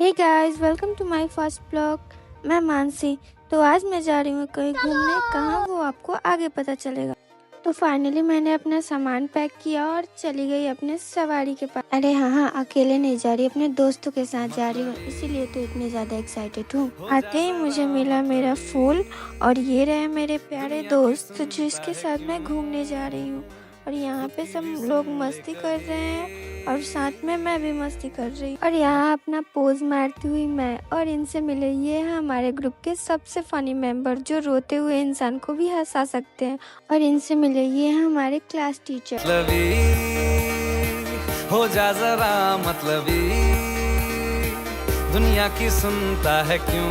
Hey guys, welcome to my first blog. मैं मानसी। तो आज मैं जा रही हूँ कहीं घूमने। कहाँ वो आपको आगे पता चलेगा। तो फाइनली मैंने अपना सामान पैक किया और चली गई अपने सवारी के पास। अरे हाँ, अकेले नहीं जा रही, अपने दोस्तों के साथ जा रही हूँ, इसीलिए तो इतनी ज्यादा एक्साइटेड हूँ। आते ही मुझे मिला मेरा फूल और ये रहे मेरे प्यारे दोस्त जिसके साथ मैं घूमने जा रही हूँ। और यहाँ पे सब लोग मस्ती कर रहे हैं और साथ में मैं भी मस्ती कर रही हूँ। और यहाँ अपना पोज मारती हुई मैं और इनसे मिले ये है हमारे ग्रुप के सबसे फनी मेंबर जो रोते हुए इंसान को भी हंसा सकते हैं। और इनसे मिले ये है हमारे क्लास टीचर। हो जा जरा मतलबी, दुनिया की सुनता है क्यों,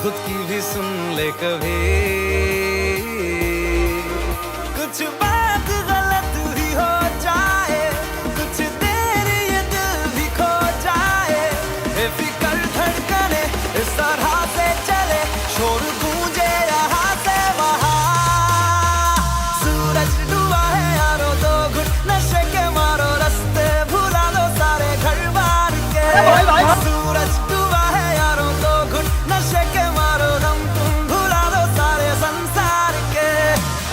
खुद की भी सुन ले कभी। कुछ बात गलत भी हो जाए, कुछ देर ये दिल भी खो जाए, बेफिक्र धड़कने इस तरह से चले, शोर गूंजे यहाँ से वहाँ। सूरज डूबा है यारो, दो घुट नशे के मारो, रास्ते भुला दो सारे घर बार के। सूरज डूबा है यारो, दो घुट नशे के मारो, दम तुम भुला दो सारे संसार के।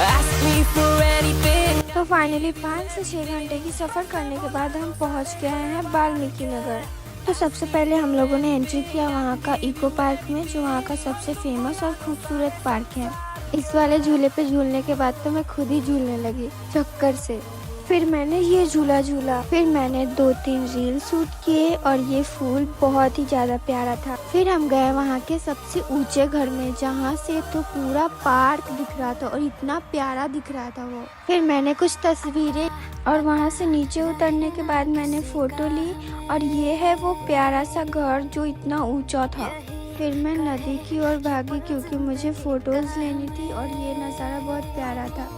Ask me for anything। तो फाइनली 5 से 6 घंटे की सफर करने के बाद हम पहुँच गए हैं वाल्मीकि नगर। तो सबसे पहले हम लोगों ने एंट्री किया वहाँ का इको पार्क में, जो वहाँ का सबसे फेमस और खूबसूरत पार्क है। इस वाले झूले पे झूलने के बाद तो मैं खुद ही झूलने लगी चक्कर से। फिर मैंने ये झूला झूला, फिर मैंने 2-3 रील शूट किए और ये फूल बहुत ही ज्यादा प्यारा था। फिर हम गए वहाँ के सबसे ऊंचे घर में, जहाँ से तो पूरा पार्क दिख रहा था और इतना प्यारा दिख रहा था वो। फिर मैंने कुछ तस्वीरें और वहाँ से नीचे उतरने के बाद मैंने फोटो ली और ये है वो प्यारा सा घर जो इतना ऊंचा था। फिर मैं नदी की ओर भागी क्योंकि मुझे फोटोज लेनी थी और ये नज़ारा बहुत प्यारा था।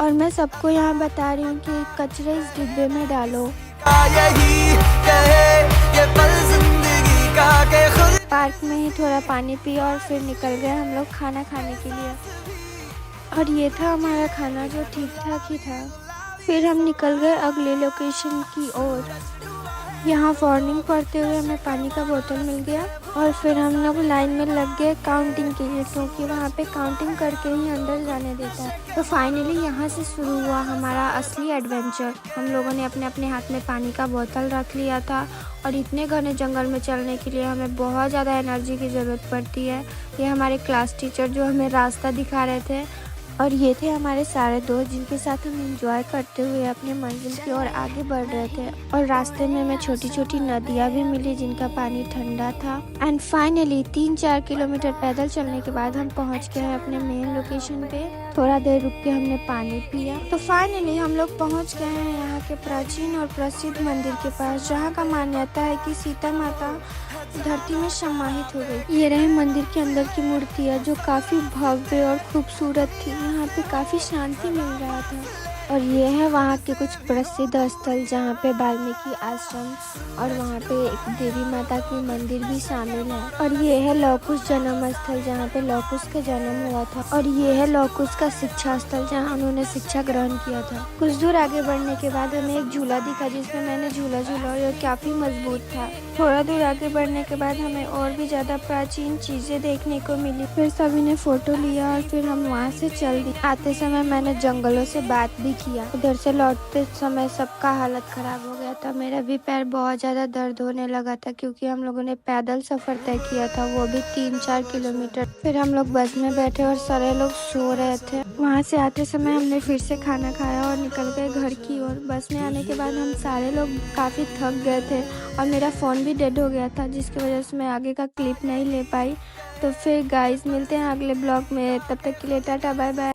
और मैं सबको यहाँ बता रही हूँ कि कचरे इस डिब्बे में डालो। यही कहे ये पल जिंदगी का के खुद। पार्क में ही थोड़ा पानी पिया और फिर निकल गए हम लोग खाना खाने के लिए। और ये था हमारा खाना जो ठीक ठाक ही था। फिर हम निकल गए अगले लोकेशन की ओर। यहाँ वार्निंग पढ़ते हुए हमें पानी का बोतल मिल गया और फिर हम लोग लाइन में लग गए काउंटिंग के लिए, क्योंकि वहाँ पे काउंटिंग करके ही अंदर जाने देता है। तो फाइनली यहाँ से शुरू हुआ हमारा असली एडवेंचर। हम लोगों ने अपने अपने हाथ में पानी का बोतल रख लिया था और इतने घने जंगल में चलने के लिए हमें बहुत ज़्यादा एनर्जी की ज़रूरत पड़ती है। ये हमारे क्लास टीचर जो हमें रास्ता दिखा रहे थे और ये थे हमारे सारे दोस्त जिनके साथ हम एंजॉय करते हुए अपने मंजिल की ओर आगे बढ़ रहे थे। और रास्ते में हमें छोटी छोटी नदियाँ भी मिली जिनका पानी ठंडा था। एंड फाइनली 3-4 किलोमीटर पैदल चलने के बाद हम पहुंच गए हैं अपने मेन लोकेशन पे। थोड़ा देर रुक के हमने पानी पिया। तो फाइनली हम लोग पहुंच गए हैं यहाँ के प्राचीन और प्रसिद्ध मंदिर के पास, जहाँ का मान्यता है कि सीता माता धरती में समाहित हो गई। ये रहे मंदिर के अंदर की मूर्तियाँ जो काफी भव्य और खूबसूरत थी। यहाँ पे काफी शांति मिल रहा था। और ये है वहाँ के कुछ प्रसिद्ध स्थल जहाँ पे वाल्मीकि आश्रम और वहाँ पे एक देवी माता की मंदिर भी शामिल है। और ये है लौह कुश जन्म स्थल जहाँ पे लौह कुश का जन्म हुआ था। और ये है लौह कुश का शिक्षा स्थल जहाँ उन्होंने शिक्षा ग्रहण किया था। कुछ दूर आगे बढ़ने के बाद हमें एक झूला दिखा जिसमें मैंने झूला झूला और ये काफी मजबूत था। थोड़ा दूर आगे बढ़ने के बाद हमें और भी ज्यादा प्राचीन चीजें देखने को मिली। फिर सभी ने फोटो लिया और फिर हम वहाँ से चल दिए। आते समय मैंने जंगलों से बात भी किया। उधर से लौटते समय सबका हालत खराब हो गया था। मेरा भी पैर बहुत ज्यादा दर्द होने लगा था क्योंकि हम लोगों ने पैदल सफर तय किया था, वो भी 3-4 किलोमीटर। फिर हम लोग बस में बैठे और सारे लोग सो रहे थे। वहाँ से आते समय हमने फिर से खाना खाया और निकल गए घर की ओर। बस में आने के बाद हम सारे लोग काफी थक गए थे और मेरा फोन भी डेड हो गया था, जिसकी वजह से मैं आगे का क्लिप नहीं ले पाई। तो फिर गाइस मिलते हैं अगले ब्लॉग में, तब तक के लिए टाटा बाय बाय।